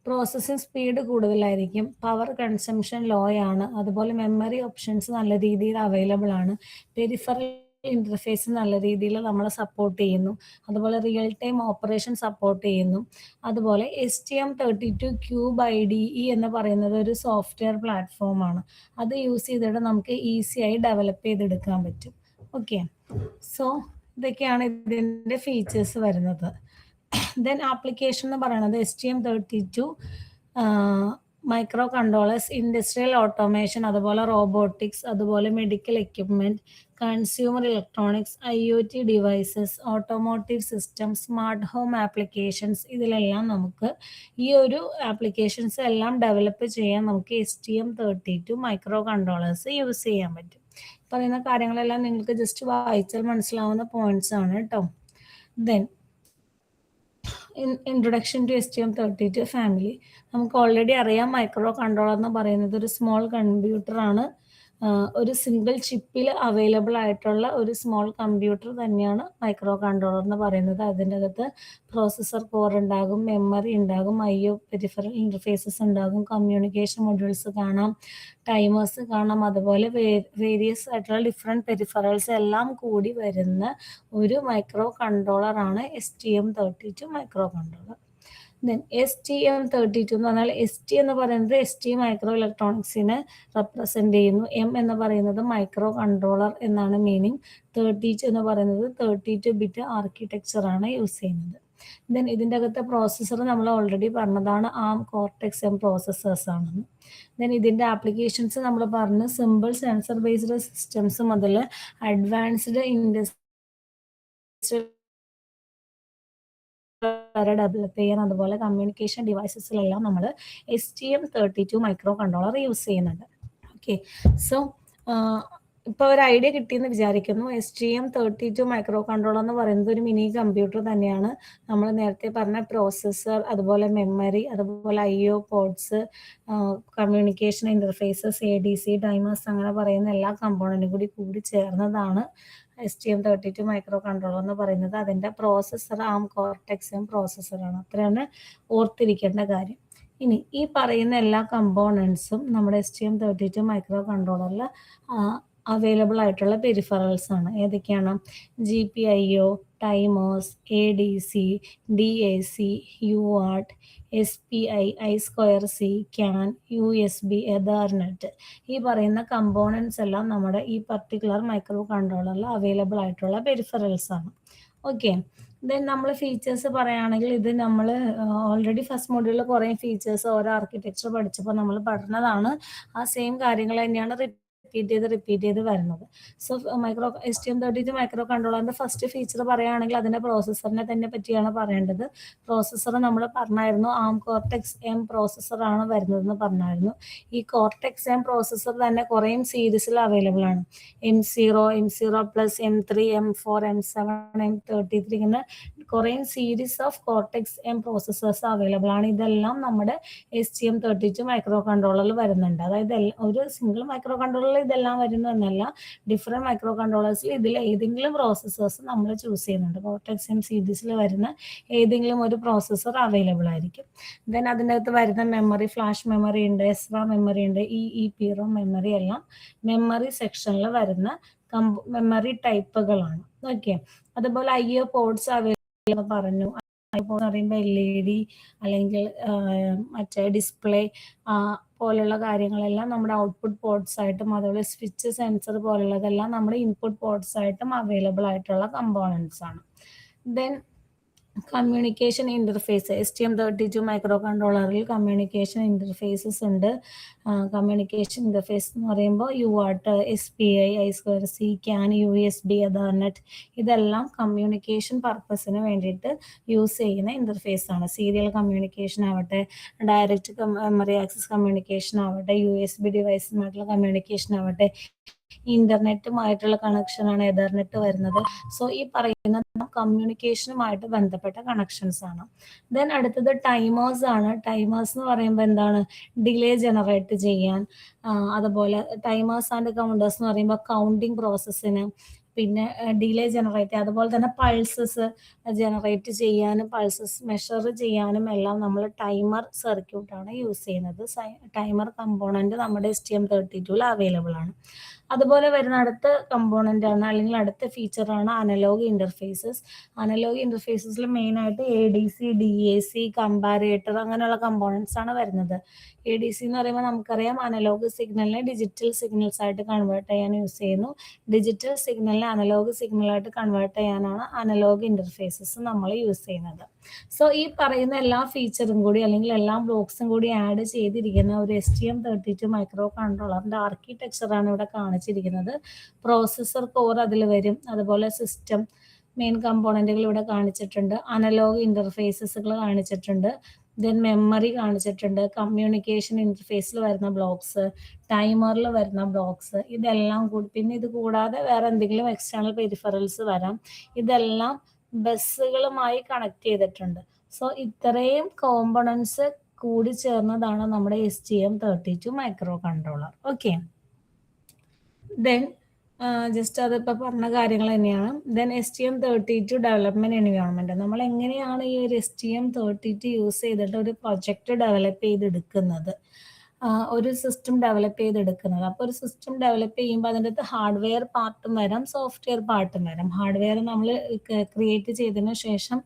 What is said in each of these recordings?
Processing speed കൂടുതലായിരിക്കും, power consumption law ആണ്, അതുപോലെ മെമ്മറി ഓപ്ഷൻസ് നല്ല രീതിയിൽ അവൈലബിൾ ആണ്, പെരിഫറൽ ഇന്റർഫേസ് നല്ല രീതിയിൽ നമ്മളെ സപ്പോർട്ട് ചെയ്യുന്നു, അതുപോലെ റിയൽ ടൈം ഓപ്പറേഷൻ സപ്പോർട്ട് ചെയ്യുന്നു. അതുപോലെ STM32Cube IDE എന്ന് പറയുന്നത് ഒരു സോഫ്റ്റ്വെയർ പ്ലാറ്റ്ഫോമാണ്. അത് യൂസ് ചെയ്തിട്ട് നമുക്ക് ഈസിയായി ഡെവലപ്പ് ചെയ്തെടുക്കാൻ പറ്റും. ഓക്കെ, സോ ഇതൊക്കെയാണ് ഇതിൻ്റെ ഫീച്ചേഴ്സ് വരുന്നത്. ദെൻ ആപ്ലിക്കേഷൻ എന്ന് പറയുന്നത് STM32 micro controllers, industrial automation, അതുപോലെ റോബോട്ടിക്സ്, അതുപോലെ medical equipment, consumer electronics, IoT devices, automotive system, smart home applications, ഇതിലെല്ലാം നമുക്ക് ഈ ഒരു ആപ്ലിക്കേഷൻസ് എല്ലാം ഡെവലപ്പ് ചെയ്യാൻ നമുക്ക് STM32 മൈക്രോ കൺട്രോളേഴ്സ് യൂസ് ചെയ്യാൻ പറ്റും. പറയുന്ന കാര്യങ്ങളെല്ലാം നിങ്ങൾക്ക് ജസ്റ്റ് വായിച്ചാൽ മനസ്സിലാവുന്ന പോയിന്റ്സ് ആണ് കേട്ടോ. Then introduction to STM32 family. നമുക്ക് ഓൾറെഡി അറിയാം, മൈക്രോ കൺട്രോളർ എന്ന് പറയുന്നത് ഒരു സ്മോൾ കമ്പ്യൂട്ടർ ആണ്. ഒരു സിംഗിൾ ചിപ്പിൽ അവൈലബിൾ ആയിട്ടുള്ള ഒരു സ്മോൾ കമ്പ്യൂട്ടർ തന്നെയാണ് മൈക്രോ കൺട്രോളർ എന്ന് പറയുന്നത്. അതിൻ്റെ അകത്ത് പ്രോസസ്സർ കോർ ഉണ്ടാകും, മെമ്മറി ഉണ്ടാകും, IO പെരിഫറൽ ഇൻ്റർഫേസസ് ഉണ്ടാകും, കമ്മ്യൂണിക്കേഷൻ മൊഡ്യൂൾസ് കാണാം, ടൈമേഴ്സ് കാണാം, അതുപോലെ വേരിയസ് ആയിട്ടുള്ള ഡിഫറെൻറ്റ് പെരിഫറൽസ് എല്ലാം കൂടി വരുന്ന ഒരു മൈക്രോ കൺട്രോളർ ആണ് STM32 micro controller. Then STM32 എന്ന് പറഞ്ഞാൽ ST എന്ന് പറയുന്നത് ST മൈക്രോ ഇലക്ട്രോണിക്സിനെ റെപ്രസെൻ്റ് ചെയ്യുന്നു. M എന്ന് പറയുന്നത് മൈക്രോ കൺട്രോളർ എന്നാണ് മീനിങ്. 32 എന്ന് പറയുന്നത് 32 ബിറ്റ് ആർക്കിടെക്ചറാണ് യൂസ് ചെയ്യുന്നത്. ദെൻ ഇതിൻ്റെ അകത്തെ പ്രോസസ്സർ നമ്മൾ ഓൾറെഡി പറഞ്ഞതാണ്, ARM Cortex-M പ്രോസസ്സേഴ്സ് ആണെന്ന്. ദെൻ ഇതിൻ്റെ ആപ്ലിക്കേഷൻസ് നമ്മൾ പറഞ്ഞു, സിമ്പിൾ സെൻസർ ബേസ്ഡ് സിസ്റ്റംസ് മുതൽ അഡ്വാൻസ്ഡ് ഇൻഡസ്ട്രിയൽ വരെ ഡെവലപ്പ് ചെയ്യാൻ, അതുപോലെ കമ്മ്യൂണിക്കേഷൻ ഡിവൈസസിലെല്ലാം നമ്മൾ STM32 മൈക്രോ കൺട്രോളർ യൂസ് ചെയ്യുന്നുണ്ട്. ഓക്കെ, സോ ഇപ്പോൾ ഒരു ഐഡിയ കിട്ടിയെന്ന് വിചാരിക്കുന്നു. STM32 മൈക്രോ കൺട്രോളർ എന്ന് പറയുന്നത് ഒരു മിനി കമ്പ്യൂട്ടർ തന്നെയാണ്. നമ്മൾ നേരത്തെ പറഞ്ഞ പ്രോസസ്സർ, അതുപോലെ മെമ്മറി, അതുപോലെ IO ports, communication interfaces, ADC, timers, അങ്ങനെ പറയുന്ന എല്ലാ കമ്പോണൻറ്റും കൂടി ചേർന്നതാണ് STM32 മൈക്രോ കൺട്രോളർ എന്ന് പറയുന്നത്. അതിൻ്റെ പ്രോസസ്സർ ARM Cortex-M പ്രോസസ്സറാണ്. അത്രയാണ് ഓർത്തിരിക്കേണ്ട കാര്യം. ഇനി ഈ പറയുന്ന എല്ലാ കമ്പോണൻസും നമ്മുടെ STM32 മൈക്രോ കൺട്രോളറിൽ അവൈലബിൾ ആയിട്ടുള്ള പെരിഫറൽസ് ആണ്. ഏതൊക്കെയാണ്? GPIO, timers, ADC, DAC, UART, SPI, I2C, CAN, USB, Ethernet. ഈ പറയുന്ന കമ്പോണൻസ് എല്ലാം നമ്മുടെ ഈ പർട്ടിക്കുലർ മൈക്രോ കൺട്രോളറിൽ അവൈലബിൾ ആയിട്ടുള്ള പെരിഫറൽസ് ആണ്. ഓക്കെ, ദെൻ നമ്മൾ ഫീച്ചേഴ്സ് പറയുകയാണെങ്കിൽ, ഇത് നമ്മൾ ഓൾറെഡി ഫസ്റ്റ് മോഡ്യൂളിൽ കുറേ ഫീച്ചേഴ്സ് ഓരോ ആർക്കിടെക്ചർ പഠിച്ചപ്പോൾ നമ്മൾ പഠിക്കുന്നതാണ്. ആ സെയിം കാര്യങ്ങൾ തന്നെയാണ് റിപ്പീറ്റ് ചെയ്ത് വരുന്നത്. സോ STM32 മൈക്രോ കൺട്രോളറിന്റെ ഫസ്റ്റ് ഫീച്ചർ പറയുകയാണെങ്കിൽ അതിന്റെ പ്രോസസ്സറിനെ തന്നെ പറ്റിയാണ് പറയേണ്ടത്. പ്രോസസ്സർ നമ്മൾ പറഞ്ഞായിരുന്നു, ARM Cortex-M പ്രോസസ്സറാണ് വരുന്നതെന്ന് പറഞ്ഞായിരുന്നു. ഈ Cortex-M പ്രോസസ്സർ തന്നെ കുറേ സീരീസിൽ അവൈലബിൾ ആണ്. M0, M0+, M3, M4, M7, M33 ഇങ്ങനെ കുറേ series of Cortex-M processors available ആണ്. ഇതെല്ലാം നമ്മുടെ STM32 മൈക്രോ കൺട്രോളറിൽ വരുന്നുണ്ട്. അതായത് ഒരു സിംഗിൾ മൈക്രോ കൺട്രോളറിൽ ഇതെല്ലാം വരുന്നു എന്നല്ല, ഡിഫറെൻറ്റ് മൈക്രോ കൺട്രോളേഴ്സിൽ ഇതിൽ ഏതെങ്കിലും പ്രോസസ്സേഴ്സ് നമ്മൾ ചൂസ് ചെയ്യുന്നുണ്ട്. Cortex-M സീരീസിൽ വരുന്ന ഏതെങ്കിലും ഒരു പ്രോസസ്സർ അവൈലബിൾ ആയിരിക്കും. ദെൻ അതിനകത്ത് വരുന്ന മെമ്മറി, ഫ്ലാഷ് മെമ്മറി ഉണ്ട്, SRAM മെമ്മറി ഉണ്ട്, EEPROM മെമ്മറി, എല്ലാം മെമ്മറി സെക്ഷനിൽ വരുന്ന മെമ്മറി ടൈപ്പുകളാണ്. ഓക്കെ, അതുപോലെ IO പോർട്സ് അവൈലബിൾ പറഞ്ഞു. എന്ന് പറയുമ്പോൾ LED അല്ലെങ്കിൽ മറ്റേ ഡിസ്പ്ലേ പോലുള്ള കാര്യങ്ങളെല്ലാം നമ്മുടെ ഔട്ട്പുട്ട് പോർട്സ് ആയിട്ടും, അതുപോലെ സ്വിച്ച്, സെൻസർ പോലുള്ളതെല്ലാം നമ്മുടെ ഇൻപുട്ട് പോർട്സ് ആയിട്ടും അവൈലബിൾ ആയിട്ടുള്ള കമ്പോണൻസ് ആണ്. Then communication interface, STM32 micro കൺട്രോളറിൽ കമ്മ്യൂണിക്കേഷൻ ഇൻ്റർഫേസസ് ഉണ്ട്. കമ്മ്യൂണിക്കേഷൻ ഇൻ്റർഫേസ് എന്ന് പറയുമ്പോൾ UART, SPI, I2C, CAN, USB, Ethernet, ഇതെല്ലാം കമ്മ്യൂണിക്കേഷൻ പർപ്പസിന് വേണ്ടിയിട്ട് യൂസ് ചെയ്യുന്ന ഇൻ്റർഫേസ് ആണ്. സീരിയൽ കമ്മ്യൂണിക്കേഷൻ ആവട്ടെ, ഡയറക്റ്റ് മെമ്മറി ആക്സസ് കമ്മ്യൂണിക്കേഷൻ ആവട്ടെ, USB ഡിവൈസുമായിട്ടുള്ള കമ്മ്യൂണിക്കേഷൻ ആവട്ടെ, ഇന്റർനെറ്റുമായിട്ടുള്ള കണക്ഷനാണ് എതർനെറ്റ് വരുന്നത്. സോ ഈ പറയുന്ന കമ്മ്യൂണിക്കേഷനുമായിട്ട് ബന്ധപ്പെട്ട കണക്ഷൻസ് ആണ്. ദെൻ അടുത്തത് ടൈമേഴ്സ് ആണ്. ടൈമേഴ്സ് എന്ന് പറയുമ്പോൾ എന്താണ്? ഡിലേ ജനറേറ്റ് ചെയ്യാൻ, അതുപോലെ ടൈമേഴ്സ് ആൻഡ് കൗണ്ടേഴ്സ് എന്ന് പറയുമ്പോൾ കൗണ്ടിങ് പ്രോസസ്സിന്, പിന്നെ ഡിലേ ജനറേറ്റ്, അതുപോലെ തന്നെ പൾസസ് ജനറേറ്റ് ചെയ്യാനും പൾസസ് മെഷർ ചെയ്യാനും എല്ലാം നമ്മൾ ടൈമർ സർക്യൂട്ടാണ് യൂസ് ചെയ്യുന്നത്. ടൈമർ കമ്പോണന്റ് നമ്മുടെ STM32 അവൈലബിൾ ആണ്. അതുപോലെ വരുന്ന അടുത്ത കമ്പോണന്റ് ആണ്, അല്ലെങ്കിൽ അടുത്ത ഫീച്ചറാണ് അനലോഗ് ഇന്റർഫേസസ്. അനലോഗ് ഇന്റർഫേസസിൽ മെയിൻ ആയിട്ട് ADC, DAC, കമ്പാരേറ്റർ അങ്ങനെയുള്ള കമ്പോണൻസ് ആണ് വരുന്നത്. ADC എന്ന് പറയുമ്പോൾ നമുക്കറിയാം അനലോഗ് സിഗ്നലിനെ ഡിജിറ്റൽ സിഗ്നൽസ് ആയിട്ട് കൺവേർട്ട് ചെയ്യാൻ യൂസ് ചെയ്യുന്നു. ഡിജിറ്റൽ സിഗ്നലിനെ അനലോഗ് സിഗ്നലായിട്ട് കൺവേർട്ട് ചെയ്യാനാണ് അനലോഗ് ഇന്റർഫേസസ് നമ്മൾ യൂസ് ചെയ്യുന്നത്. സോ ഈ പറയുന്ന എല്ലാ ഫീച്ചറും കൂടി അല്ലെങ്കിൽ എല്ലാ ബ്ലോക്സും കൂടി ആഡ് ചെയ്തിരിക്കുന്ന ഒരു STM32 മൈക്രോ കൺട്രോളറിന്റെ ആർക്കിടെക്ചറാണ് ഇവിടെ കാണിച്ചിരിക്കുന്നത്. പ്രോസസർ കോർ അതിൽ വരും, അതുപോലെ സിസ്റ്റം മെയിൻ കമ്പോണന്റുകൾ ഇവിടെ കാണിച്ചിട്ടുണ്ട്, അനലോഗ് ഇന്റർഫേസസുകൾ കാണിച്ചിട്ടുണ്ട്, ദെൻ മെമ്മറി കാണിച്ചിട്ടുണ്ട്, കമ്മ്യൂണിക്കേഷൻ ഇന്റർഫേസിൽ വരുന്ന ബ്ലോക്സ്, ടൈമറിൽ വരുന്ന ബ്ലോക്സ്, ഇതെല്ലാം കൂടി, പിന്നെ ഇത് കൂടാതെ വേറെ എന്തെങ്കിലും എക്സ്റ്റേണൽ പെരിഫറൽസ് വരാം. ഇതെല്ലാം ബസ്സുകളുമായി കണക്ട് ചെയ്തിട്ടുണ്ട്. സോ ഇത്രയും കോമ്പണൻസ് കൂടി ചേർന്നതാണ് നമ്മുടെ STM32 micro controller. Okay, then just അതിപ്പോൾ പറഞ്ഞ കാര്യങ്ങൾ തന്നെയാണ്. ദെൻ STM32 ഡെവലപ്മെന്റ് എൻവയോൺമെന്റ്, നമ്മൾ എങ്ങനെയാണ് ഈ ഒരു STM32 യൂസ് ചെയ്തിട്ട് ഒരു പ്രൊജക്റ്റ് ഡെവലപ്പ് ചെയ്തെടുക്കുന്നത്, ഒരു സിസ്റ്റം ഡെവലപ്പ് ചെയ്തെടുക്കുന്നത്. അപ്പോൾ ഒരു സിസ്റ്റം ഡെവലപ്പ് ചെയ്യുമ്പോൾ അതിൻ്റെ അകത്ത് ഹാർഡ്വെയർ പാർട്ടും വരാം, സോഫ്റ്റ്വെയർ പാർട്ടും വരാം. ഹാർഡ്വെയർ നമ്മൾ ക്രിയേറ്റ് ചെയ്തതിന് ശേഷം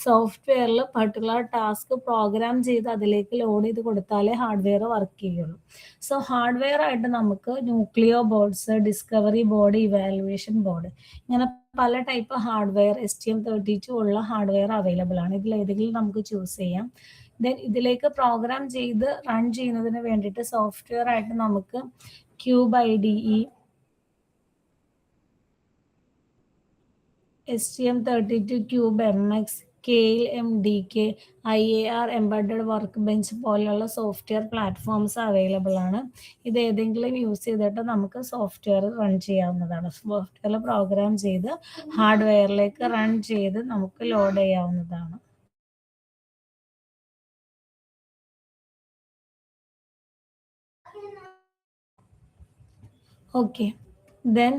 സോഫ്റ്റ്വെയറിൽ പർട്ടിക്കുലർ ടാസ്ക് പ്രോഗ്രാം ചെയ്ത് അതിലേക്ക് ലോഡ് ചെയ്ത് കൊടുത്താലേ ഹാർഡ്വെയർ വർക്ക് ചെയ്യുള്ളൂ. സോ ഹാർഡ്വെയർ ആയിട്ട് നമുക്ക് Nucleo boards, discovery board, evaluation board, ഇങ്ങനെ പല ടൈപ്പ് ഹാർഡ്വെയർ STM32 ഉള്ള ഹാർഡ്വെയർ അവൈലബിൾ ആണ്. ഇതിൽ ഏതെങ്കിലും നമുക്ക് ചൂസ് ചെയ്യാം. ദെൻ ഇതിലേക്ക് പ്രോഗ്രാം ചെയ്ത് റൺ ചെയ്യുന്നതിന് വേണ്ടിയിട്ട് സോഫ്റ്റ്വെയർ ആയിട്ട് നമുക്ക് cube IDE, STM32 cube MX, Keil MDK, IAR embedded work bench പോലെയുള്ള സോഫ്റ്റ്വെയർ പ്ലാറ്റ്ഫോംസ് അവൈലബിൾ ആണ്. ഇത് ഏതെങ്കിലും യൂസ് ചെയ്തിട്ട് നമുക്ക് സോഫ്റ്റ്വെയർ റൺ ചെയ്യാവുന്നതാണ്. സോഫ്റ്റ്വെയർ പ്രോഗ്രാം ചെയ്ത് ഹാർഡ്വെയറിലേക്ക് റൺ ചെയ്ത് നമുക്ക് ലോഡ് ചെയ്യാവുന്നതാണ്. ഓക്കെ, ദെൻ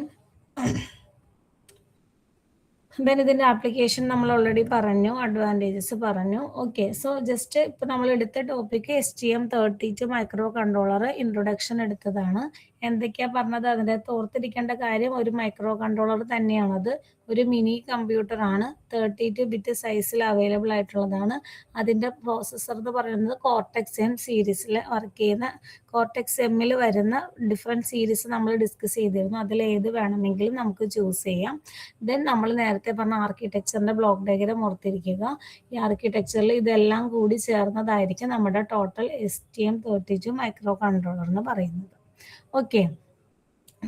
ഇതിൻ്റെ ആപ്ലിക്കേഷൻ നമ്മൾ ഓൾറെഡി പറഞ്ഞു, അഡ്വാൻറ്റേജസ് പറഞ്ഞു. ഓക്കെ, സോ ജസ്റ്റ് ഇപ്പം നമ്മൾ എടുത്ത topic STM32 micro controller introduction എടുത്തതാണ്. എന്തൊക്കെയാ പറഞ്ഞത്, അതിൻ്റെ അകത്ത് ഓർത്തിരിക്കേണ്ട കാര്യം, ഒരു മൈക്രോ കൺട്രോളർ തന്നെയാണത്. ഒരു മിനി കമ്പ്യൂട്ടർ ആണ്, 32 ബിറ്റ് സൈസിൽ അവൈലബിൾ ആയിട്ടുള്ളതാണ്. അതിൻ്റെ പ്രോസസ്സർ എന്ന് പറയുന്നത് കോർട്ടെക്സ് M സീരീസിൽ വർക്ക് ചെയ്യുന്ന, കോർട്ടെക്സ് Mൽ വരുന്ന ഡിഫറെൻറ്റ് സീരീസ് നമ്മൾ ഡിസ്കസ് ചെയ്തിരുന്നു. അതിൽ ഏത് വേണമെങ്കിലും നമുക്ക് ചൂസ് ചെയ്യാം. ദെൻ നമ്മൾ നേരത്തെ പറഞ്ഞ ആർക്കിടെക്ചറിൻ്റെ ബ്ലോക്ക് ഡയഗ്രാം ഓർത്തിരിക്കുക. ഈ ആർക്കിടെക്ചറിൽ ഇതെല്ലാം കൂടി ചേർന്നതായിരിക്കും നമ്മുടെ ടോട്ടൽ STM32 മൈക്രോ കൺട്രോളർ എന്ന് പറയുന്നത്. ഓക്കെ,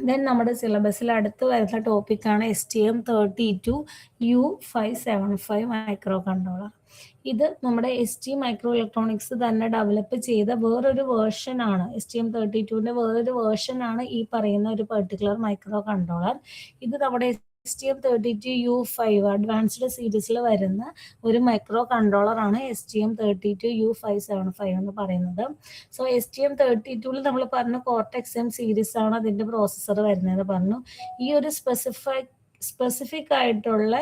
ദെൻ നമ്മുടെ സിലബസിൽ അടുത്ത് വരുന്ന ടോപ്പിക്കാണ് STM32U575 മൈക്രോ കൺട്രോളർ. ഇത് നമ്മുടെ ST മൈക്രോ ഇലക്ട്രോണിക്സ് തന്നെ ഡെവലപ്പ് ചെയ്ത വേറൊരു വേർഷൻ ആണ്. STM32ന്റെ വേറൊരു വേർഷൻ ആണ് ഈ പറയുന്ന ഒരു പെർട്ടിക്കുലർ മൈക്രോ കൺട്രോളർ. ഇത് നമ്മുടെ STM32U5 അഡ്വാൻസ്ഡ് സീരീസിൽ വരുന്ന ഒരു മൈക്രോ കൺട്രോളർ ആണ് STM32U575 എന്ന് പറയുന്നത്. സോ STM32ൽ നമ്മൾ പറഞ്ഞു കോർട്ടെക്സ് M സീരീസ് ആണ് അതിൻ്റെ പ്രോസസ്സർ വരുന്നതെന്ന് പറഞ്ഞു. ഈ ഒരു സ്പെസിഫിക് ആയിട്ടുള്ള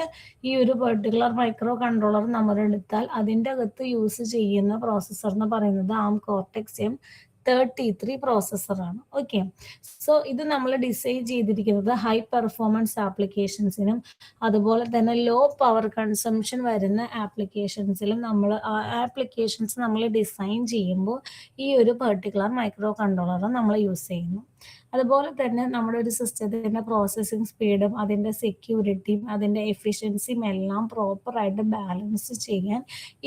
ഈ ഒരു പെർട്ടിക്കുലർ മൈക്രോ കൺട്രോളർ നമ്മൾ എടുത്താൽ അതിൻ്റെ അകത്ത് യൂസ് ചെയ്യുന്ന പ്രോസസ്സർ എന്ന് പറയുന്നത് ARM കോർട്ടെക്സ് M33 പ്രോസസ്സറാണ്. ഓക്കെ, സോ ഇത് നമ്മൾ ഡിസൈൻ ചെയ്തിരിക്കുന്നത് ഹൈ പെർഫോമൻസ് ആപ്ലിക്കേഷൻസിനും അതുപോലെ തന്നെ ലോ പവർ കൺസംഷൻ വരുന്ന ആപ്ലിക്കേഷൻസിലും നമ്മൾ ആപ്ലിക്കേഷൻസ് നമ്മൾ ഡിസൈൻ ചെയ്യുമ്പോൾ ഈ ഒരു പെർട്ടിക്കുലർ മൈക്രോ കൺട്രോളർ നമ്മൾ യൂസ് ചെയ്യുന്നു. അതുപോലെ തന്നെ നമ്മുടെ ഒരു സിസ്റ്റത്തിൻ്റെ പ്രോസസ്സിംഗ് സ്പീഡും അതിൻ്റെ സെക്യൂരിറ്റിയും അതിൻ്റെ എഫിഷ്യൻസിയും എല്ലാം പ്രോപ്പറായിട്ട് ബാലൻസ് ചെയ്യാൻ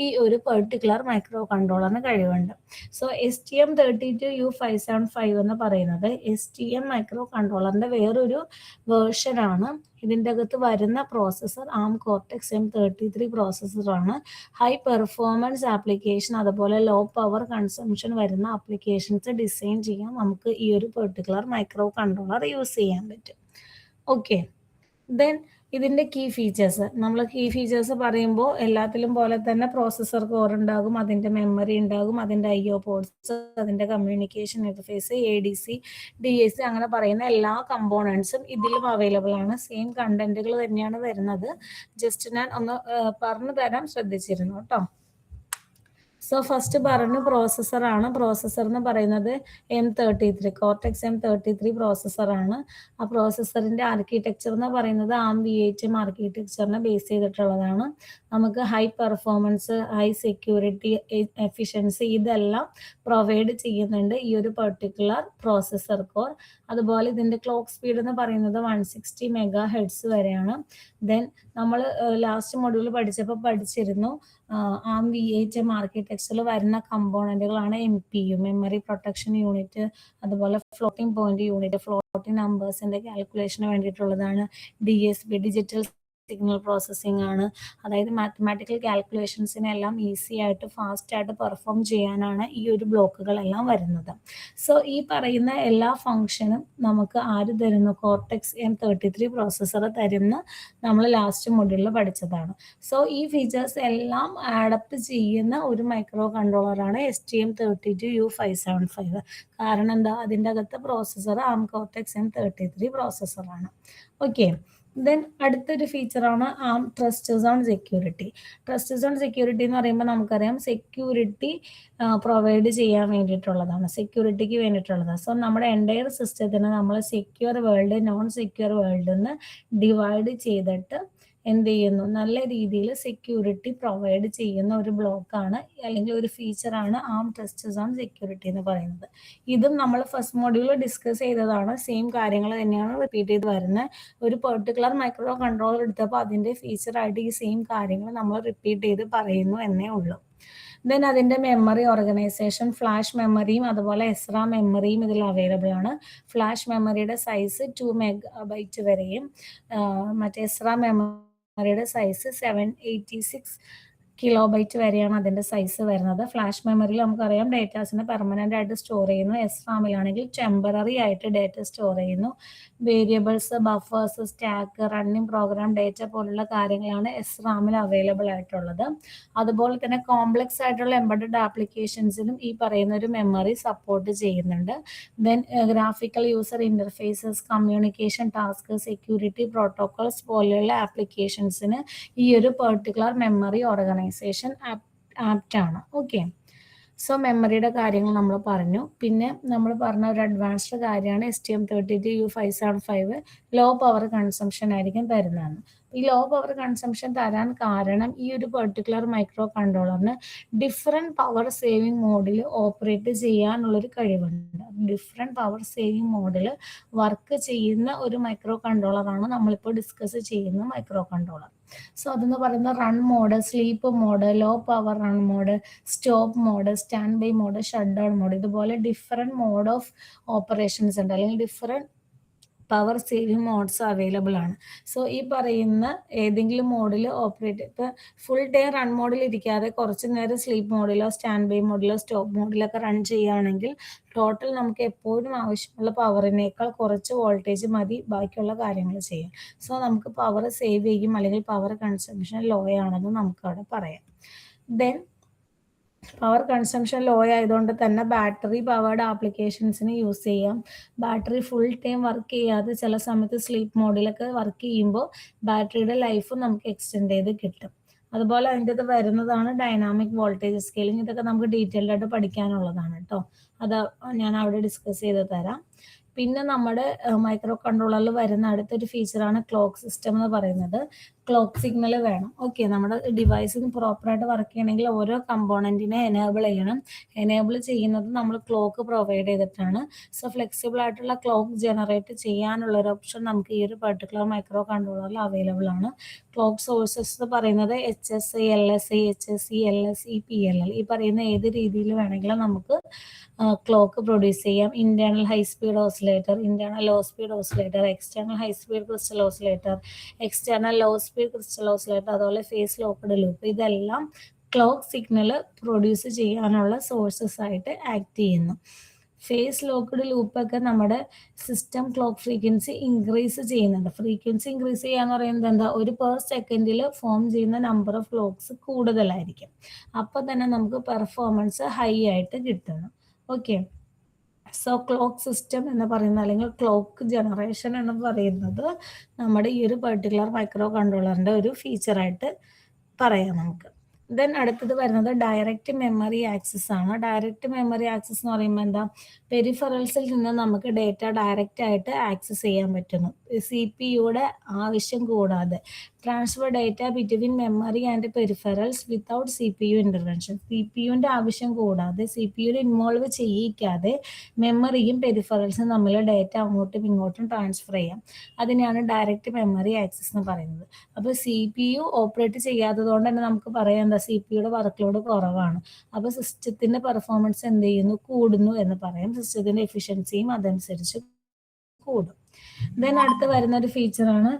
ഈ ഒരു പെർട്ടിക്കുലർ മൈക്രോ കൺട്രോളറിന് കഴിവുണ്ട്. സോ STM32U575 എന്ന് പറയുന്നത് STM മൈക്രോ കൺട്രോളറിൻ്റെ വേറൊരു വേർഷനാണ്. ഇതിൻ്റെ അകത്ത് വരുന്ന പ്രോസസ്സർ ARM കോർട്ടെക്സ് M33 പ്രോസസ്സറാണ്. ഹൈ പെർഫോമൻസ് ആപ്ലിക്കേഷൻ അതുപോലെ ലോ പവർ കൺസംഷൻ വരുന്ന ആപ്ലിക്കേഷൻസ് ഡിസൈൻ ചെയ്യാൻ നമുക്ക് ഈ ഒരു പെർട്ടിക്കുലർ മൈക്രോ കൺട്രോളർ യൂസ് ചെയ്യാൻ പറ്റും. ഓക്കെ, ദെൻ ഇതിൻ്റെ കീ ഫീച്ചേഴ്സ്, നമ്മൾ കീ ഫീച്ചേഴ്സ് പറയുമ്പോൾ എല്ലാത്തിലും പോലെ തന്നെ പ്രോസസ്സർ കോർ ഉണ്ടാകും, അതിൻ്റെ മെമ്മറി ഉണ്ടാകും, അതിൻ്റെ IO പോർട്സ്, അതിൻ്റെ കമ്മ്യൂണിക്കേഷൻ ഇന്റർഫേസ്, ADC, DAC അങ്ങനെ പറയുന്ന എല്ലാ കമ്പോണൻസും ഇതിലും അവൈലബിൾ ആണ്. സെയിം കണ്ടന്റുകൾ തന്നെയാണ് വരുന്നത്. ജസ്റ്റ് ഞാൻ ഒന്ന് പറഞ്ഞു തരാൻ ശ്രദ്ധിച്ചിരുന്നു കേട്ടോ. സോ ഫസ്റ്റ് പറഞ്ഞു പ്രോസസ്സറാണ്. പ്രോസസ്സർ എന്ന് പറയുന്നത് M33 കോർട്ടെക്സ് M33 പ്രോസസ്സറാണ്. ആ പ്രോസസ്സറിൻ്റെ ആർക്കിടെക്ചർ എന്ന് പറയുന്നത് ARM-V8 ആർക്കിടെക്ചറിനെ ബേസ് ചെയ്തിട്ടുള്ളതാണ്. നമുക്ക് high performance, high security, efficiency ഇതെല്ലാം പ്രൊവൈഡ് ചെയ്യുന്നുണ്ട് ഈ ഒരു പെർട്ടിക്കുലർ പ്രോസസ്സർ കോർ. അതുപോലെ ഇതിൻ്റെ ക്ലോക്ക് സ്പീഡ് എന്ന് പറയുന്നത് 160 MHz വരെയാണ്. ദെൻ നമ്മൾ ലാസ്റ്റ് മൊഡ്യൂൾ പഠിച്ചിരുന്നു ARM-V8 ആർക്കിടെക്ചറിൽ വരുന്ന കമ്പോണന്റുകളാണ് MPU, മെമ്മറി പ്രൊട്ടക്ഷൻ യൂണിറ്റ്, അതുപോലെ ഫ്ലോട്ടിംഗ് പോയിന്റ് യൂണിറ്റ്, ഫ്ലോട്ടിംഗ് നമ്പേഴ്സിന്റെ കാൽക്കുലേഷന് വേണ്ടിയിട്ടുള്ളതാണ്. DSP, ഡിജിറ്റൽ സിഗ്നൽ പ്രോസസ്സിംഗ് ആണ്. അതായത് മാത്തമാറ്റിക്കൽ കാൽക്കുലേഷൻസിനെല്ലാം ഈസി ആയിട്ട് ഫാസ്റ്റ് ആയിട്ട് പെർഫോം ചെയ്യാനാണ് ഈ ഒരു ബ്ലോക്കുകളെല്ലാം വരുന്നത്. സോ ഈ പറയുന്ന എല്ലാ ഫങ്ഷനും നമുക്ക് ആര് തരുന്നു? കോർട്ടെക്സ് M33 പ്രോസസ്സർ തരുന്ന നമ്മൾ ലാസ്റ്റ് മൊഡ്യൂളിൽ പഠിച്ചതാണ്. സോ ഈ ഫീച്ചേഴ്സ് എല്ലാം ആഡപ്റ്റ് ചെയ്യുന്ന ഒരു മൈക്രോ കൺട്രോളറാണ് STM32U575. കാരണം എന്താ? അതിൻ്റെ അകത്ത് പ്രോസസ്സർ ARM കോർട്ടെക്സ് M33 പ്രോസസ്സറാണ്. ഓക്കെ. ദെൻ അടുത്തൊരു ഫീച്ചറാണ് ARM trust zone security. Trust zone security എന്ന് പറയുമ്പോൾ നമുക്കറിയാം സെക്യൂരിറ്റി പ്രൊവൈഡ് ചെയ്യാൻ വേണ്ടിയിട്ടുള്ളതാണ്, സെക്യൂരിറ്റിക്ക് വേണ്ടിയിട്ടുള്ളതാണ്. സോ നമ്മുടെ എൻ്റയർ സിസ്റ്റത്തിന് നമ്മൾ secure world, non secure world എന്ന് ഡിവൈഡ് ചെയ്തിട്ട് എന്ത് ചെയ്യുന്നു? നല്ല രീതിയിൽ സെക്യൂരിറ്റി പ്രൊവൈഡ് ചെയ്യുന്ന ഒരു ബ്ലോക്കാണ് അല്ലെങ്കിൽ ഒരു ഫീച്ചറാണ് ARM ട്രസ്റ്റ് സോൺ സെക്യൂരിറ്റി എന്ന് പറയുന്നത്. ഇതും നമ്മൾ ഫസ്റ്റ് മൊഡ്യൂളിൽ ഡിസ്കസ് ചെയ്തതാണ്. സെയിം കാര്യങ്ങൾ തന്നെയാണ് റിപ്പീറ്റ് ചെയ്ത് വരുന്നത്. ഒരു പെർട്ടിക്കുലർ മൈക്രോ കൺട്രോളർ എടുത്തപ്പോൾ അതിൻ്റെ ഫീച്ചറായിട്ട് ഈ സെയിം കാര്യങ്ങൾ നമ്മൾ റിപ്പീറ്റ് ചെയ്ത് പറയുന്നു എന്നേ ഉള്ളൂ. ദെൻ അതിൻ്റെ മെമ്മറി ഓർഗനൈസേഷൻ, ഫ്ലാഷ് മെമ്മറിയും അതുപോലെ SRAM മെമ്മറിയും ഇതിൽ അവൈലബിൾ ആണ്. ഫ്ലാഷ് മെമ്മറിയുടെ സൈസ് 2 MB വരെയും മറ്റേ SRAM മെമ്മറിയുടെ സൈസ് 786 KB വരെയാണ് അതിൻ്റെ സൈസ് വരുന്നത്. ഫ്ലാഷ് മെമ്മറിയിൽ നമുക്കറിയാം ഡേറ്റാസിനെ പെർമനൻ്റ് ആയിട്ട് സ്റ്റോർ ചെയ്യുന്നു. SRAMിലാണെങ്കിൽ ടെമ്പററി ആയിട്ട് ഡേറ്റ സ്റ്റോർ ചെയ്യുന്നു. Variables, buffers, stack, running program data പോലുള്ള കാര്യങ്ങളാണ് SRAMിൽ അവൈലബിൾ ആയിട്ടുള്ളത്. അതുപോലെ തന്നെ കോംപ്ലക്സ് ആയിട്ടുള്ള എംബഡഡ് ആപ്ലിക്കേഷൻസിനും ഈ പറയുന്ന ഒരു മെമ്മറി സപ്പോർട്ട് ചെയ്യുന്നുണ്ട്. Then graphical user interfaces, communication task, security protocols പോലെയുള്ള ആപ്ലിക്കേഷൻസിന് ഈ ഒരു പെർട്ടിക്കുലർ മെമ്മറി ഓർഗനൈസേഷൻ ആപ്റ്റ് ആണ്. ഓക്കെ. സോ മെമ്മറിയുടെ കാര്യങ്ങൾ നമ്മൾ പറഞ്ഞു. പിന്നെ നമ്മൾ പറഞ്ഞ ഒരു അഡ്വാൻസ്ഡ് കാര്യമാണ് STM32U575 ലോ പവർ കൺസംഷൻ ആയിരിക്കും തരുന്നതാണ്. ഈ ലോ പവർ കൺസംഷൻ തരാൻ കാരണം ഈ ഒരു പെർട്ടിക്കുലർ മൈക്രോ കൺട്രോളറിന് ഡിഫറെൻറ്റ് പവർ സേവിങ് മോഡിൽ ഓപ്പറേറ്റ് ചെയ്യാനുള്ളൊരു കഴിവുണ്ട്. ഡിഫറെൻറ്റ് പവർ സേവിങ് മോഡിൽ വർക്ക് ചെയ്യുന്ന ഒരു മൈക്രോ കൺട്രോളറാണ് നമ്മളിപ്പോൾ ഡിസ്കസ് ചെയ്യുന്ന മൈക്രോ കൺട്രോളർ. സോ അതെന്ന് പറയുന്ന run mode, sleep mode, low power run mode, stop mode, standby mode, shutdown mode, ഇതുപോലെ ഡിഫറെൻറ്റ് മോഡ് ഓഫ് ഓപ്പറേഷൻസ് ഉണ്ട്, അല്ലെങ്കിൽ different power saving modes available ആണ്. സോ ഈ പറയുന്ന ഏതെങ്കിലും മോഡിൽ ഓപ്പറേറ്റ്, ഇപ്പോൾ ഫുൾ ഡേ റൺ മോഡിൽ ഇരിക്കാതെ കുറച്ച് നേരം സ്ലീപ്പ് മോഡിലോ സ്റ്റാൻഡ് ബൈ മോഡിലോ സ്റ്റോപ്പ് മോഡിലൊക്കെ റൺ ചെയ്യുകയാണെങ്കിൽ ടോട്ടൽ നമുക്ക് എപ്പോഴും ആവശ്യമുള്ള പവറിനേക്കാൾ കുറച്ച് വോൾട്ടേജ് മതി ബാക്കിയുള്ള കാര്യങ്ങൾ ചെയ്യാൻ. സോ നമുക്ക് പവർ സേവ് ചെയ്യും, അല്ലെങ്കിൽ പവർ കൺസംഷൻ ലോ ആണെന്ന് നമുക്ക് അവിടെ പറയാം. ദെൻ പവർ കൺസംഷൻ ലോ ആയതുകൊണ്ട് തന്നെ ബാറ്ററി പവേർഡ് ആപ്ലിക്കേഷൻസിന് യൂസ് ചെയ്യാം. ബാറ്ററി ഫുൾ ടൈം വർക്ക് ചെയ്യാതെ ചില സമയത്ത് സ്ലീപ്പ് മോഡിലൊക്കെ വർക്ക് ചെയ്യുമ്പോൾ ബാറ്ററിയുടെ ലൈഫ് നമുക്ക് എക്സ്റ്റെൻഡ് ചെയ്ത് കിട്ടും. അതുപോലെ അതിൻ്റെ അത് വരുന്നതാണ് ഡൈനാമിക് വോൾട്ടേജ് സ്കെയിലിംഗ്. ഇതൊക്കെ നമുക്ക് ഡീറ്റെയിൽഡ് ആയിട്ട് പഠിക്കാനുള്ളതാണ് കേട്ടോ. അത് ഞാൻ അവിടെ ഡിസ്കസ് ചെയ്ത് തരാം. പിന്നെ നമ്മുടെ മൈക്രോ കൺട്രോളറിൽ വരുന്ന അടുത്തൊരു ഫീച്ചറാണ് ക്ലോക്ക് സിസ്റ്റം എന്ന് പറയുന്നത്. ക്ലോക്ക് സിഗ്നൽ വേണം. ഓക്കെ, നമ്മുടെ ഡിവൈസിന് പ്രോപ്പറായിട്ട് വർക്ക് ചെയ്യണമെങ്കിൽ ഓരോ കമ്പോണൻറ്റിനെ എനേബിൾ ചെയ്യണം. എനേബിൾ ചെയ്യുന്നത് നമ്മൾ ക്ലോക്ക് പ്രൊവൈഡ് ചെയ്തിട്ടാണ്. സോ ഫ്ലെക്സിബിൾ ആയിട്ടുള്ള ക്ലോക്ക് ജനറേറ്റ് ചെയ്യാനുള്ള ഒരു ഓപ്ഷൻ നമുക്ക് ഈ ഒരു പെർട്ടിക്കുലർ മൈക്രോ കൺട്രോളറിൽ അവൈലബിൾ ആണ്. ക്ലോക്ക് സോഴ്സസ് എന്ന് പറയുന്നത് HSI, LSI, HSE, LSE, PLL ഈ പറയുന്ന ഏത് രീതിയിൽ വേണമെങ്കിലും നമുക്ക് ക്ലോക്ക് പ്രൊഡ്യൂസ് ചെയ്യാം. Internal high speed oscillator, internal low speed oscillator, external high speed crystal oscillator, external low speed crystal oscillator, അതുപോലെ ഫേസ് ലോക്ക്ഡ് ലൂപ്പ്, ഇതെല്ലാം ക്ലോക്ക് സിഗ്നൽ പ്രൊഡ്യൂസ് ചെയ്യാനുള്ള സോഴ്സസ് ആയിട്ട് ആക്ട് ചെയ്യുന്നു. ഫേസ് ലോക്ക്ഡ് ലൂപ്പൊക്കെ നമ്മുടെ സിസ്റ്റം ക്ലോക്ക് ഫ്രീക്വൻസി ഇൻക്രീസ് ചെയ്യുന്നുണ്ട്. Frequency increase ചെയ്യാന്ന് പറയുന്നത് എന്താ, ഒരു പെർ സെക്കൻഡിൽ ഫോം ചെയ്യുന്ന നമ്പർ ഓഫ് ക്ലോക്സ് കൂടുതലായിരിക്കും. അപ്പോൾ തന്നെ നമുക്ക് പെർഫോമൻസ് ഹൈ ആയിട്ട് കിട്ടുന്നു. ഓക്കെ, സോ ക്ലോക്ക് സിസ്റ്റം എന്ന് പറയുന്നത്, അല്ലെങ്കിൽ ക്ലോക്ക് ജനറേഷൻ എന്ന് പറയുന്നത് നമ്മുടെ ഈ ഒരു പെർട്ടിക്കുലർ മൈക്രോ കൺട്രോളറിൻ്റെ ഒരു ഫീച്ചറായിട്ട് പറയാം നമുക്ക്. ദെൻ അടുത്തത് വരുന്നത് ഡയറക്റ്റ് മെമ്മറി ആക്സസ് ആണ്. ഡയറക്റ്റ് മെമ്മറി ആക്സസ് എന്ന് പറയുമ്പോൾ എന്താ, പെരിഫറൽസിൽ നിന്ന് നമുക്ക് ഡേറ്റ ഡയറക്റ്റ് ആയിട്ട് ആക്സസ് ചെയ്യാൻ പറ്റുന്നു. സി പി യുടെ ആവശ്യം കൂടാതെ transfer data between memory and peripherals without C P U intervention. C P യുൻ്റെ ആവശ്യം കൂടാതെ, സി പി യുവിൽ ഇൻവോൾവ് ചെയ്യിക്കാതെ മെമ്മറിയും പെരിഫറൽസും തമ്മിൽ ഡേറ്റ അങ്ങോട്ടും ഇങ്ങോട്ടും ട്രാൻസ്ഫർ ചെയ്യാം. അതിനെയാണ് ഡയറക്റ്റ് മെമ്മറി ആക്സസ് എന്ന് പറയുന്നത്. അപ്പോൾ സി പി യു ഓപ്പറേറ്റ് ചെയ്യാത്തത് കൊണ്ട് തന്നെ നമുക്ക് പറയാം എന്താ, സി പി യുടെ വർക്ക് ലോഡ് കുറവാണ്. അപ്പോൾ സിസ്റ്റത്തിൻ്റെ പെർഫോമൻസ് എന്ത് ചെയ്യുന്നു, കൂടുന്നു എന്ന് പറയാം. സിസ്റ്റത്തിൻ്റെ എഫിഷ്യൻസിയും അതനുസരിച്ച് കൂടും. ദെൻ അടുത്ത് വരുന്ന ഒരു ഫീച്ചറാണ്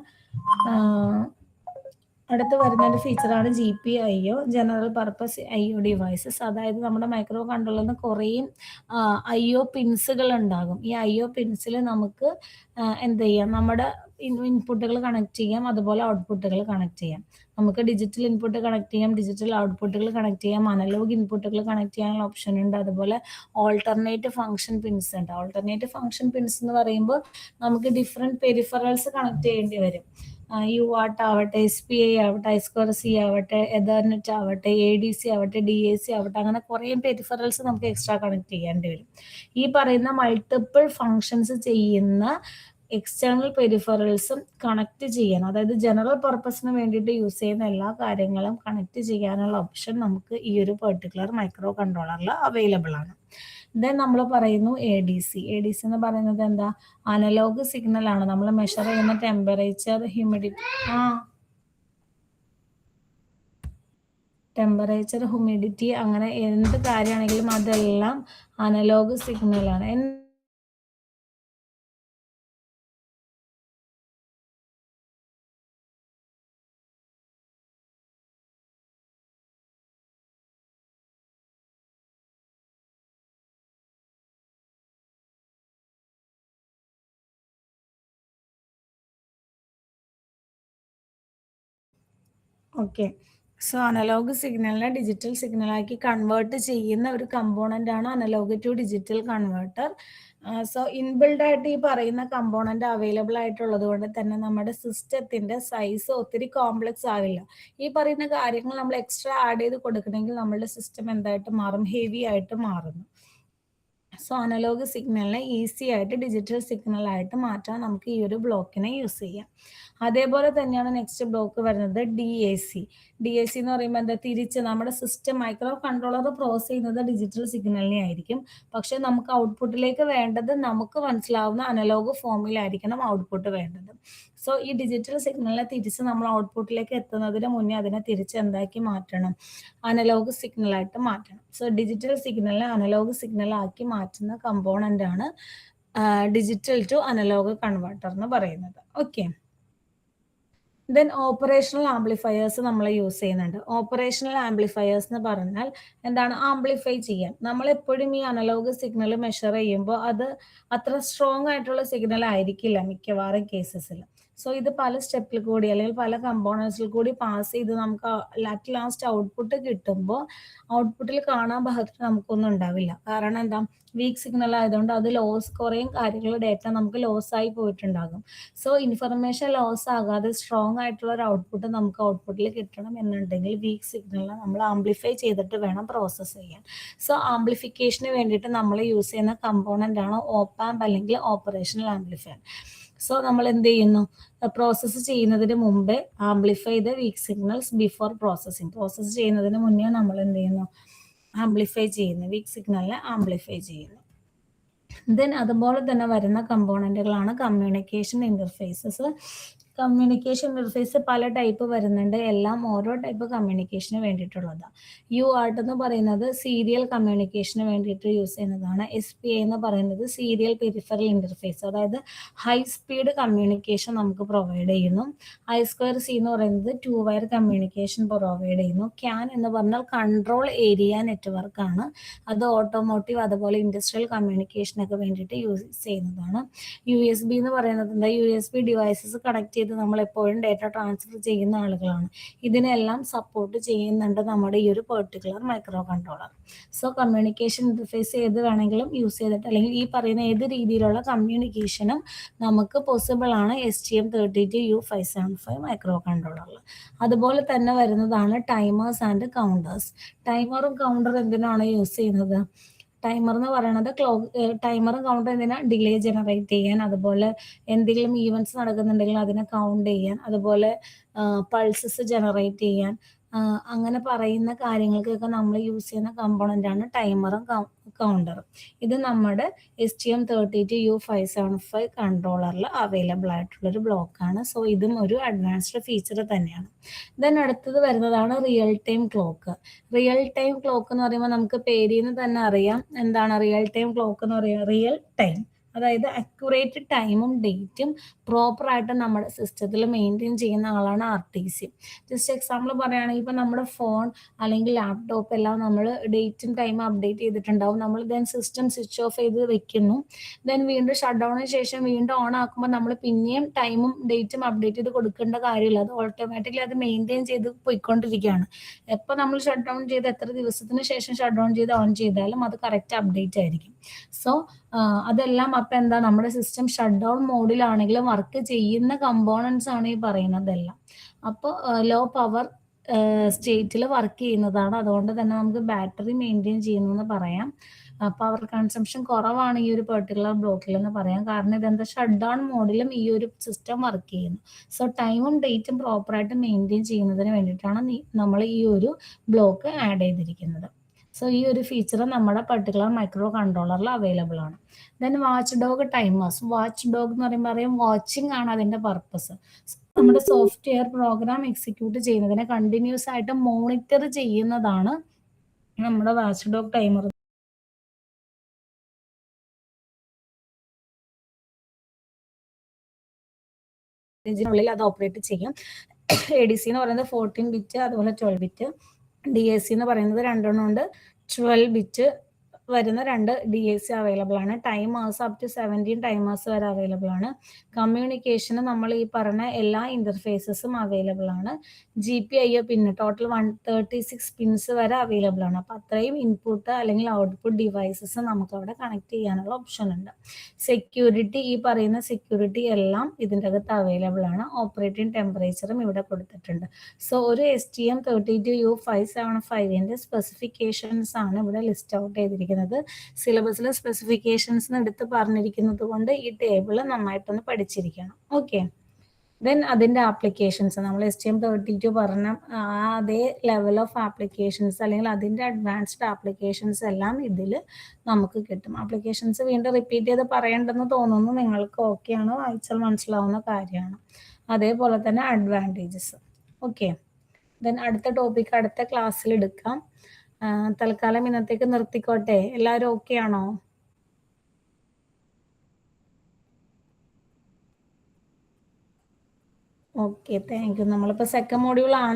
G P I O, general purpose I O devices. അതായത് നമ്മുടെ മൈക്രോ കൺട്രോളറിന് കുറേ ഐ ഒ പിൻസുകൾ ഉണ്ടാകും. ഈ ഐ ഒ പിൻസിൽ നമുക്ക് എന്ത് ചെയ്യാം, നമ്മുടെ ഇൻപുട്ടുകൾ കണക്ട് ചെയ്യാം, അതുപോലെ ഔട്ട്പുട്ടുകൾ കണക്ട് ചെയ്യാം. നമുക്ക് ഡിജിറ്റൽ ഇൻപുട്ട് കണക്ട് ചെയ്യാം, ഡിജിറ്റൽ ഔട്ട്പുട്ടുകൾ കണക്ട് ചെയ്യാം, അനലോഗ് ഇൻപുട്ടുകൾ കണക്ട് ചെയ്യാനുള്ള ഓപ്ഷൻ ഉണ്ട്. അതുപോലെ ഓൾട്ടർനേറ്റ് ഫംഗ്ഷൻ പിൻസ് ഉണ്ട്. ഓൾട്ടർനേറ്റ് ഫംഗ്ഷൻ പിൻസ് എന്ന് പറയുമ്പോൾ നമുക്ക് ഡിഫറെൻറ്റ് പെരിഫറൽസ് കണക്ട് ചെയ്യേണ്ടി വരും. യു ആർട്ട് ആവട്ടെ, എസ് പി ഐ ആവട്ടെ, I2C ആവട്ടെ, എതർനെറ്റ് ആവട്ടെ, ADC ആവട്ടെ, DAC ആവട്ടെ, അങ്ങനെ കുറേ പെരിഫറൽസ് നമുക്ക് എക്സ്ട്രാ കണക്ട് ചെയ്യേണ്ടി വരും. ഈ പറയുന്ന മൾട്ടിപ്പിൾ ഫങ്ഷൻസ് ചെയ്യുന്ന എക്സ്റ്റേണൽ പെരിഫറൽസും കണക്ട് ചെയ്യാൻ, അതായത് ജനറൽ പർപ്പസിന് വേണ്ടിയിട്ട് യൂസ് ചെയ്യുന്ന എല്ലാ കാര്യങ്ങളും കണക്ട് ചെയ്യാനുള്ള ഓപ്ഷൻ നമുക്ക് ഈ ഒരു പെർട്ടിക്കുലർ മൈക്രോ കൺട്രോളറിൽ അവൈലബിൾ ആണ്. ദെൻ നമ്മൾ പറയുന്നു ADC. ADC എന്ന് പറയുന്നത് എന്താ, അനലോഗ് സിഗ്നൽ ആണ്. നമ്മൾ മെഷർ ചെയ്യുന്ന ടെമ്പറേച്ചർ, ഹ്യൂമിഡിറ്റി അങ്ങനെ എന്ത് കാര്യമാണെങ്കിലും അതെല്ലാം അനലോഗ് സിഗ്നലാണ്. ഓക്കെ, സോ അനലോഗ് സിഗ്നലിനെ ഡിജിറ്റൽ സിഗ്നലാക്കി കൺവേർട്ട് ചെയ്യുന്ന ഒരു കമ്പോണൻ്റ് ആണ് analogue to digital converter. So inbuilt ആയിട്ട് ഈ പറയുന്ന കമ്പോണൻ്റ് അവൈലബിൾ ആയിട്ടുള്ളത് കൊണ്ട് തന്നെ നമ്മുടെ സിസ്റ്റത്തിൻ്റെ സൈസ് ഒത്തിരി കോംപ്ലക്സ് ആവില്ല. ഈ പറയുന്ന കാര്യങ്ങൾ നമ്മൾ എക്സ്ട്രാ ആഡ് ചെയ്ത് കൊടുക്കണമെങ്കിൽ നമ്മളുടെ സിസ്റ്റം എന്തായിട്ട് മാറും, ഹെവി ആയിട്ട് മാറുന്നു. സോ അനലോഗ് സിഗ്നലിനെ ഈസി ആയിട്ട് ഡിജിറ്റൽ സിഗ്നലായിട്ട് മാറ്റാൻ നമുക്ക് ഈ ഒരു ബ്ലോക്കിനെ യൂസ് ചെയ്യാം. അതേപോലെ തന്നെയാണ് നെക്സ്റ്റ് ബ്ലോക്ക് വരുന്നത് DAC. DAC എന്ന് പറയുമ്പോൾ എന്താ, തിരിച്ച് നമ്മുടെ സിസ്റ്റം മൈക്രോ കൺട്രോളർ പ്രോസസ് ചെയ്യുന്നത് ഡിജിറ്റൽ സിഗ്നലിനെ ആയിരിക്കും. പക്ഷെ നമുക്ക് ഔട്ട്പുട്ടിലേക്ക് വേണ്ടത് നമുക്ക് മനസ്സിലാവുന്ന അനലോഗ് ഫോമിലായിരിക്കണം ഔട്ട്പുട്ട് വേണ്ടത്. സോ ഈ ഡിജിറ്റൽ സിഗ്നലിനെ തിരിച്ച് നമ്മൾ ഔട്ട്പുട്ടിലേക്ക് എത്തുന്നതിന് മുന്നേ അതിനെ തിരിച്ച് എന്താക്കി മാറ്റണം, അനലോഗ് സിഗ്നലായിട്ട് മാറ്റണം. സോ ഡിജിറ്റൽ സിഗ്നലിനെ അനലോഗ് സിഗ്നലാക്കി മാറ്റുന്ന കമ്പോണൻ്റ് ആണ് ഡിജിറ്റൽ ടു അനലോഗ് കൺവേർട്ടർ എന്ന് പറയുന്നത്. ഓക്കെ, ദെൻ ഓപ്പറേഷണൽ ആംപ്ലിഫയേഴ്സ് നമ്മൾ യൂസ് ചെയ്യുന്നുണ്ട്. ഓപ്പറേഷണൽ ആംപ്ലിഫയേഴ്സ് എന്ന് പറഞ്ഞാൽ എന്താണ്, ആംപ്ലിഫൈ ചെയ്യാൻ. നമ്മളെപ്പോഴും ഈ അനലോഗ് സിഗ്നൽ മെഷർ ചെയ്യുമ്പോൾ അത് അത്ര സ്ട്രോങ് ആയിട്ടുള്ള സിഗ്നൽ ആയിരിക്കില്ല മിക്കവാറും കേസസിൽ. സോ ഇത് പല സ്റ്റെപ്പിൽ കൂടി അല്ലെങ്കിൽ പല കമ്പോണൻസിൽ കൂടി പാസ് ചെയ്ത് നമുക്ക് അറ്റ് ലാസ്റ്റ് ഔട്ട്പുട്ട് കിട്ടുമ്പോൾ ഔട്ട്പുട്ടിൽ കാണാൻ ഭാഗത്ത് നമുക്കൊന്നും ഉണ്ടാവില്ല. കാരണം എന്താ, വീക്ക് സിഗ്നൽ ആയതുകൊണ്ട് അത് ലോസ്, കുറേ കാര്യങ്ങൾ ഡേറ്റ നമുക്ക് ലോസ് ആയി പോയിട്ടുണ്ടാകും. സോ ഇൻഫർമേഷൻ ലോസ് ആകാതെ സ്ട്രോങ് ആയിട്ടുള്ള ഒരു ഔട്ട്പുട്ട് നമുക്ക് ഔട്ട്പുട്ടിൽ കിട്ടണം എന്നുണ്ടെങ്കിൽ വീക്ക് സിഗ്നലിനെ നമ്മൾ ആംപ്ലിഫൈ ചെയ്തിട്ട് വേണം പ്രോസസ്സ് ചെയ്യാൻ. സോ ആംപ്ലിഫിക്കേഷന് വേണ്ടിയിട്ട് നമ്മൾ യൂസ് ചെയ്യുന്ന കമ്പോണൻ്റ് ആണ് ഓപ്പ് ആംപ് അല്ലെങ്കിൽ ഓപ്പറേഷണൽ ആംപ്ലിഫയർ. സോ നമ്മൾ എന്ത് ചെയ്യുന്നു, പ്രോസസ്സ് ചെയ്യുന്നതിന് മുമ്പേ amplify the weak signals before processing. Process ചെയ്യുന്നതിന് മുന്നേ നമ്മൾ എന്ത് ചെയ്യുന്നു, ആംപ്ലിഫൈ ചെയ്യുന്നു, വീക്ക് സിഗ്നലിനെ ആംപ്ലിഫൈ ചെയ്യുന്നു. ദെൻ അതുപോലെ തന്നെ വരുന്ന കമ്പോണൻറ്റുകളാണ് കമ്മ്യൂണിക്കേഷൻ ഇൻ്റർഫേസസ്. കമ്മ്യൂണിക്കേഷൻ ഇന്റർഫേസ് പല ടൈപ്പ് വരുന്നുണ്ട്, എല്ലാം ഓരോ ടൈപ്പ് കമ്മ്യൂണിക്കേഷന് വേണ്ടിയിട്ടുള്ളതാണ്. യു ആർട്ട് എന്ന് പറയുന്നത് സീരിയൽ കമ്മ്യൂണിക്കേഷന് വേണ്ടിയിട്ട് യൂസ് ചെയ്യുന്നതാണ്. SPI എന്ന് പറയുന്നത് സീരിയൽ പെരിഫറൽ ഇന്റർഫേസ്, അതായത് ഹൈ സ്പീഡ് കമ്മ്യൂണിക്കേഷൻ നമുക്ക് പ്രൊവൈഡ് ചെയ്യുന്നു. I2C എന്ന് പറയുന്നത് 2 വയർ കമ്മ്യൂണിക്കേഷൻ പ്രൊവൈഡ് ചെയ്യുന്നു. CAN എന്ന് പറഞ്ഞാൽ കൺട്രോൾ ഏരിയ നെറ്റ്വർക്ക് ആണ്, അത് ഓട്ടോമോട്ടീവ് അതുപോലെ ഇൻഡസ്ട്രിയൽ കമ്മ്യൂണിക്കേഷനൊക്കെ വേണ്ടിയിട്ട് യൂസ് ചെയ്യുന്നതാണ്. USB എന്ന് പറയുന്നത് എന്താ, USB ഡിവൈസസ് കണക്ട് ചെയ്ത് നമ്മൾ എപ്പോഴും ഡേറ്റ ട്രാൻസ്ഫർ ചെയ്യുന്ന ആളുകളാണ്. ഇതിനെല്ലാം സപ്പോർട്ട് ചെയ്യുന്നുണ്ട് നമ്മുടെ ഈ ഒരു particular micro controller. So communication interface ഏത് വേണമെങ്കിലും യൂസ് ചെയ്തിട്ട്, അല്ലെങ്കിൽ ഈ പറയുന്ന ഏത് രീതിയിലുള്ള കമ്മ്യൂണിക്കേഷനും നമുക്ക് പോസിബിൾ ആണ് STM32U575 മൈക്രോ കൺട്രോളറിൽ. അതുപോലെ തന്നെ വരുന്നതാണ് ടൈമേഴ്സ് ആൻഡ് കൗണ്ടേഴ്സ്. ടൈമറും കൗണ്ടർ എന്തിനാണ് യൂസ് ചെയ്യുന്നത്? ടൈമർ എന്ന് പറയുന്നത് ടൈമറും കൗണ്ടർ എന്തിനാ, ഡിലേ ജനറേറ്റ് ചെയ്യാൻ, അതുപോലെ എന്തെങ്കിലും ഈവൻറ്റ്സ് നടക്കുന്നുണ്ടെങ്കിൽ അതിനെ കൗണ്ട് ചെയ്യാൻ, അതുപോലെ പൾസസ് ജനറേറ്റ് ചെയ്യാൻ, അങ്ങനെ പറയുന്ന കാര്യങ്ങൾക്കൊക്കെ നമ്മൾ യൂസ് ചെയ്യുന്ന കമ്പോണൻ്റ് ആണ് ടൈമറും കൗണ്ടറും. ഇത് നമ്മുടെ STM32U575 കൺട്രോളറിൽ അവൈലബിൾ ആയിട്ടുള്ളൊരു ബ്ലോക്കാണ്. സോ ഇതും ഒരു അഡ്വാൻസ്ഡ് ഫീച്ചർ തന്നെയാണ്. ദെൻ അടുത്തത് വരുന്നതാണ് real time clock. Real time clock എന്ന് പറയുമ്പോൾ നമുക്ക് പേരിൽ നിന്ന് തന്നെ അറിയാം എന്താണ് റിയൽ ടൈം ക്ലോക്ക് എന്ന് പറയുന്നത്. റിയൽ ടൈം അതായത് അക്യുറേറ്റ് ടൈമും ഡേറ്റും പ്രോപ്പറായിട്ട് നമ്മുടെ സിസ്റ്റത്തിൽ മെയിൻറ്റെയിൻ ചെയ്യുന്ന ആളാണ് RTC. ജസ്റ്റ് എക്സാമ്പിൾ പറയുകയാണെങ്കിൽ ഇപ്പം നമ്മുടെ ഫോൺ അല്ലെങ്കിൽ ലാപ്ടോപ്പ് എല്ലാം നമ്മൾ ഡേറ്റും ടൈമും അപ്ഡേറ്റ് ചെയ്തിട്ടുണ്ടാവും. നമ്മൾ ദെൻ സിസ്റ്റം സ്വിച്ച് ഓഫ് ചെയ്ത് വെക്കുന്നു. ദെൻ വീണ്ടും ഷട്ട് ഡൗണിന് ശേഷം വീണ്ടും ഓൺ ആക്കുമ്പോൾ നമ്മൾ പിന്നെയും ടൈമും ഡേറ്റും അപ്ഡേറ്റ് ചെയ്ത് കൊടുക്കേണ്ട കാര്യമില്ല. അത് ഓട്ടോമാറ്റിക്കലി അത് മെയിൻറ്റെയിൻ ചെയ്ത് പോയിക്കൊണ്ടിരിക്കുകയാണ്. എപ്പോൾ നമ്മൾ ഷട്ട് ഡൗൺ ചെയ്ത് എത്ര ദിവസത്തിന് ശേഷം ഷട്ട് ഡൗൺ ചെയ്ത് ഓൺ ചെയ്താലും അത് കറക്റ്റ് അപ്ഡേറ്റ് ആയിരിക്കും. സോ അതെല്ലാം അപ്പം എന്താ, നമ്മുടെ സിസ്റ്റം ഷട്ട് ഡൗൺ മോഡിലാണെങ്കിലും വർക്ക് ചെയ്യുന്ന കമ്പോണൻസ് ആണ് ഈ പറയുന്നതെല്ലാം. അപ്പോൾ ലോ പവർ സ്റ്റേറ്റിൽ വർക്ക് ചെയ്യുന്നതാണ്. അതുകൊണ്ട് തന്നെ നമുക്ക് ബാറ്ററി മെയിൻറ്റെയിൻ ചെയ്യുന്നു എന്ന് പറയാം. പവർ കൺസംഷൻ കുറവാണ് ഈ ഒരു പെർട്ടിക്കുലർ ബ്ലോക്കിൽ എന്ന് പറയാം. കാരണം ഇതെന്താ, ഷട്ട് ഡൗൺ മോഡിലും ഈ ഒരു സിസ്റ്റം വർക്ക് ചെയ്യുന്നു. സോ ടൈമും ഡേറ്റും പ്രോപ്പറായിട്ട് മെയിൻറ്റെയിൻ ചെയ്യുന്നതിന് വേണ്ടിയിട്ടാണ് നമ്മൾ ഈ ഒരു ബ്ലോക്ക് ആഡ് ചെയ്തിരിക്കുന്നത്. സോ ഈ ഒരു ഫീച്ചർ നമ്മുടെ പർട്ടിക്കുലർ മൈക്രോ കൺട്രോളറിൽ അവൈലബിൾ ആണ്. Then watch dog timers. Watch dog എന്ന് പറയുമ്പോൾ അറിയാം, വാച്ചിങ് ആണ് അതിന്റെ പർപ്പസ്. നമ്മുടെ സോഫ്റ്റ്വെയർ പ്രോഗ്രാം എക്സിക്യൂട്ട് ചെയ്യുന്നതിനെ കണ്ടിന്യൂസ് ആയിട്ട് മോണിറ്റർ ചെയ്യുന്നതാണ് നമ്മുടെ വാച്ച് ഡോഗ് ടൈമർ. ിനുള്ളിൽ അത് ഓപ്പറേറ്റ് ചെയ്യും. ADC എന്ന് പറയുന്നത് 14 ബിറ്റ് അതുപോലെ 12 ബിറ്റ്. DAC എന്ന് പറയുന്നത് രണ്ടെണ്ണം ഉണ്ട്. 12 ബിറ്റ് വരുന്ന 2 DAC അവൈലബിൾ ആണ്. ടൈമേഴ്സ് അപ് ടു 17 ടൈമേഴ്സ് വരെ അവൈലബിൾ ആണ്. കമ്മ്യൂണിക്കേഷന് നമ്മൾ ഈ പറഞ്ഞ എല്ലാ ഇന്റർഫേസസും അവൈലബിൾ ആണ്. GPIO പിന്ന് ടോട്ടൽ 136 പിൻസ് വരെ അവൈലബിൾ ആണ്. അപ്പം അത്രയും ഇൻപുട്ട് അല്ലെങ്കിൽ ഔട്ട്പുട്ട് ഡിവൈസസ് നമുക്ക് അവിടെ കണക്ട് ചെയ്യാനുള്ള ഓപ്ഷൻ ഉണ്ട്. സെക്യൂരിറ്റി, ഈ പറയുന്ന സെക്യൂരിറ്റി എല്ലാം ഇതിൻ്റെ അകത്ത് അവൈലബിൾ ആണ്. ഓപ്പറേറ്റിംഗ് ടെമ്പറേച്ചറും ഇവിടെ കൊടുത്തിട്ടുണ്ട്. സോ ഒരു STM32U575 സ്പെസിഫിക്കേഷൻസ് ആണ് ഇവിടെ ലിസ്റ്റ് ഔട്ട് ചെയ്തിരിക്കുന്നത്. സിലബസിലെ സ്പെസിഫിക്കേഷൻസ് എടുത്ത് പറഞ്ഞിരിക്കുന്നത് കൊണ്ട് ഈ ടേബിൾ നന്നായിട്ടൊന്ന് പഠിച്ചിരിക്കണം. ഓക്കെ. ദെൻ അതിൻ്റെ ആപ്ലിക്കേഷൻസ് നമ്മൾ STM32 പറഞ്ഞ അതേ ലെവൽ ഓഫ് ആപ്ലിക്കേഷൻസ് അല്ലെങ്കിൽ അതിൻ്റെ അഡ്വാൻസ്ഡ് ആപ്ലിക്കേഷൻസ് എല്ലാം ഇതിൽ നമുക്ക് കിട്ടും. ആപ്ലിക്കേഷൻസ് വീണ്ടും റിപ്പീറ്റ് ചെയ്ത് പറയേണ്ടെന്ന് തോന്നുന്നു. നിങ്ങൾക്ക് ഓക്കെ ആണോ, വായിച്ചാൽ മനസ്സിലാവുന്ന കാര്യമാണ്. അതേപോലെ തന്നെ അഡ്വാൻറ്റേജസ്. ഓക്കെ. ദെൻ അടുത്ത ടോപ്പിക് അടുത്ത ക്ലാസ്സിൽ എടുക്കാം. തൽക്കാലം ഇന്നത്തേക്ക് നിർത്തിക്കോട്ടെ. എല്ലാവരും ഓക്കെ ആണോ? Okay, thank you. നമ്മളിപ്പോൾ സെക്കൻഡ് മോഡ്യൂൾ ആണ്.